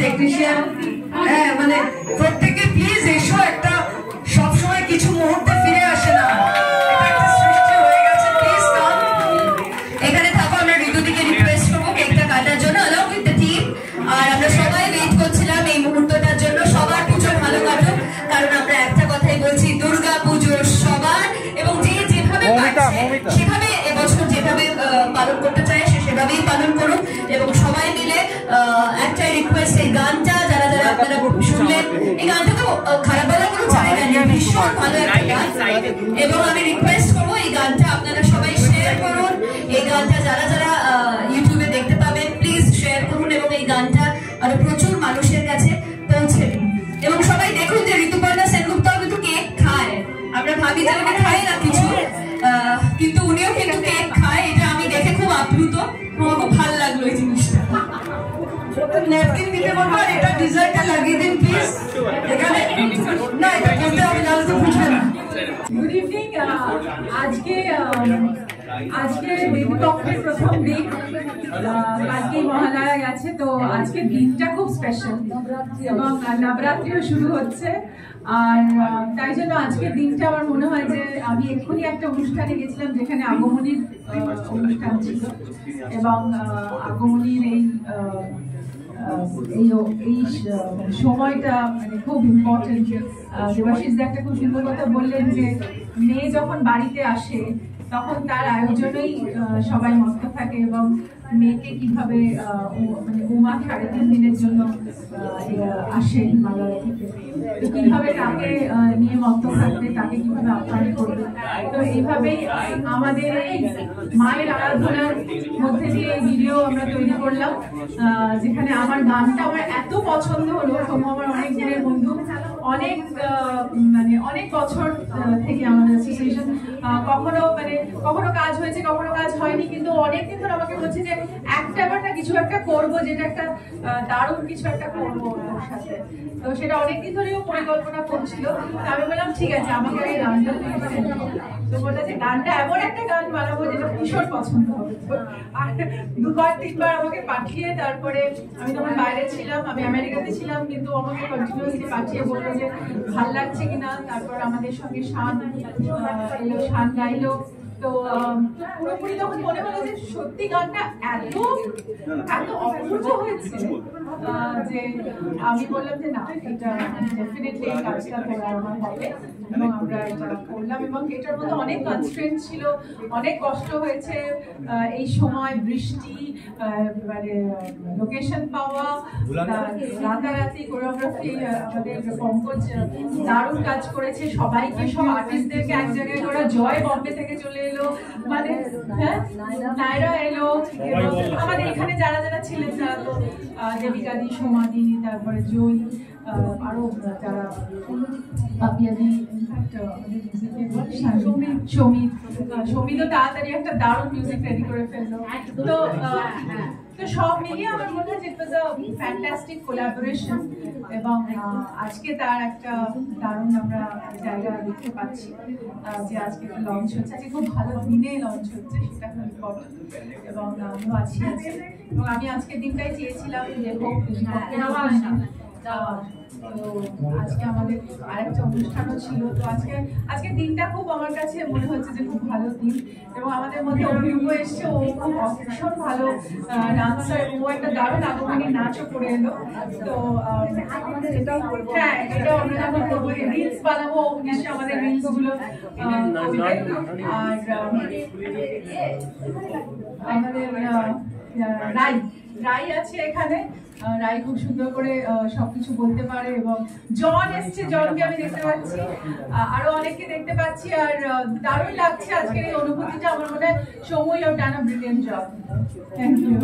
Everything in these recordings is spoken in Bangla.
টেকনিশিয়ান, হ্যাঁ মানে প্রত্যেকে প্লিজ এসো, একটা সবসময় কিছু মুহূর্তে ফিরে আসে না, একটা সৃষ্টি হয়ে গেছে, প্লিজ কাম এখানে থাকো। আমরা ঋতুদিকে রিকোয়েস্ট করবো কেকটা কাটার জন্য along with the team। আর আমরা সবাই ওয়েট করছিলাম এই মুহূর্তটার জন্য। সবার পুজো ভালো কাটুক, কারণ আমরা একটা কথাই বলছি, দুর্গা পুজো সবার, এবং যে যেভাবে সেভাবে এবছর যেভাবে পালন করতে চায় সে সেভাবেই পালন করুক। এবং সবাই মিলে একটাই রিকোয়েস্ট, এই গানটা যারা যারা আপনারা শুনলেন, এই গানটা তো খারাপ বলার কোনো জায়গা নেই, ভীষণ ভালো একটা গান। এবং আমি রিকোয়েস্ট করবো এই গানটা আপনারা সবাই শেয়ার করুন। এই গানটা যারা যারা ইউটিউবে দেখতে পাবেন প্লিজ শেয়ার করুন, এবং এই গানটা আরো প্রচুর মানুষের কাছে পৌঁছে দিন। এবং সবাই দেখুন যে ঋতুপর্ণা সেনগুপ্তাও কিন্তু কেক খায়। আমরা ভাবি যে উনি খায় না কিছু, কিন্তু উনিও কিন্তু কেক খায়। এটা আমি দেখে খুব আপ্লুত, আমার খুব ভালো লাগলো এই জিনিসটা। ন্যাপকিন দিতে বলবো, আর এটা ডিজার্টটা লাগিয়ে দিন প্লিজ এখানে। না এটা করতে হবে, নাহলে তো বুঝবে না। Good evening. আজকে দেবীপক্ষের প্রথম দিন, কালকে মহালয়া গেছে, তো আজকের দিনটা খুব স্পেশাল এবং নবরাত্রিও শুরু হচ্ছে। আর তাই জন্য আজকের দিনটা আমার মনে হয় যে আমি এক্ষুনি একটা অনুষ্ঠানে গেছিলাম যেখানে আগমনীর অনুষ্ঠান ছিল, এবং আগমনীর এই সময়টা মানে খুব ইম্পর্টেন্ট। দেবাশিস একটা খুব সুন্দর কথা বললেন যে মেয়ে যখন বাড়িতে আসে তখন তার আয়োজনেই সবাই মস্ত থাকে, এবং মেয়েকে কিভাবে মানে উমা 3.5 দিনের জন্য আসে হিমালয় থেকে, তো কিভাবে তাকে নিয়ে মস্ত থাকবে, তাকে কিভাবে আপ্যায়ন করবে। তো এইভাবেই আমাদের এই মায়ের আরাধনার মধ্যে দিয়ে এই ভিডিও আমরা তৈরি করলাম, যেখানে আমার গানটা আমার এত পছন্দ হলো। সোমু আমার অনেক দিনের বন্ধু, অনেক বছর থেকে আমাদের অ্যাসোসিয়েশন, কখনো কাজ হয়েছে কখনো কাজ হয়নি, কিন্তু অনেকদিন ধরে আমাকে বলছে যে একটা বার না কিছু একটা করবো, যেটা একটা দারুণ কিছু একটা করবো ওর সাথে। তো সেটা অনেকদিন ধরেও পরিকল্পনা করছিল। আমি বললাম ঠিক আছে, আমাকে এই গানটা তো বলতে যে গানটা এমন একটা গান বানাবো যেটা ভীষণ পছন্দ হবে। আর 2-3বার আমাকে পাঠিয়ে, তারপরে আমি তখন বাইরে ছিলাম, আমি আমেরিকাতে ছিলাম, কিন্তু আমাকে কন্টিনিউয়াসলি পাঠিয়ে বললো যে ভাল লাগছে কিনা। তারপর আমাদের সঙ্গে শান এলো, শান গাইলো। তো পুরোপুরি তখন মনে হলো যে সত্যি গানটা এত অপূর্ব হয়েছে যে আমি বললাম যে না, এটা ডেফিনেটলি এই কাজটা করা আমার হবে, এবং আমরা এটা করলাম। এবং এটার মধ্যে অনেক কনস্ট্রেন্ট ছিল, অনেক কষ্ট হয়েছে। এই সময় বৃষ্টি, মানে লোকেশন পাওয়া, রাতারাতি কোরিওগ্রাফি, আমাদের পঙ্কজ দারুণ কাজ করেছে, সবাইকে সব আর্টিস্টদেরকে এক জায়গায় করা। জয় বম্বে থেকে চলে এলো, মানে হ্যাঁ নায়রা এলো, এবং আমাদের এখানে যারা যারা ছিলেন তারা তো দেবিকাদি, সোমাদি, তারপরে জয়ী, আরো যারা পাপিয়াদি, সৌমিত তাড়াতাড়ি একটা দারুণ মিউজিক রেডি করে ফেললো। তো সব মিলিয়ে আমার মনে হয় যে ইট ওয়াজ আ ফ্যান্টাস্টিক কোলাবোরেশন, এবং আজকে তার একটা দারুণ আমরা জায়গা দেখতে পাচ্ছি যে আজকে লঞ্চ হচ্ছে, আজকে খুব ভালো দিনে লঞ্চ হচ্ছে, সেটা খুব ইম্পর্টেন্ট। এবং আমিও আছি, এবং আমি আজকের দিনটাই চেয়েছিলাম যে হোক, তো আজকে আমাদের আরেকটা অনুষ্ঠানও ছিল। তো আজকে দিনটা খুব আমার কাছে মনে হচ্ছে যে খুব ভালো দিন। এবং আমাদের মধ্যে অভিরূপ এসছে, ও খুব ভীষণ ভালো ডান্সার, ও একটা দারুণ আগমনী নাচও করে এলো। তো আমাদের এটাও করবো, হ্যাঁ এটাও আমরা যখন করবো, রিলস বানাবো, নিশ্চয়ই আমাদের রিলস গুলো। আর আমাদের রাই আছে এখানে, রাই খুব সুন্দর করে সবকিছু বলতে পারে, এবং জন এসছে, জনকে আমি দেখতে পাচ্ছি, আরো অনেককে দেখতে পাচ্ছি। আর দারুণ লাগছে আজকের এই অনুভূতিটা। আমার মনে হয় সময়, you have done a brilliant job. Thank you.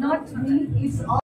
Not me, it's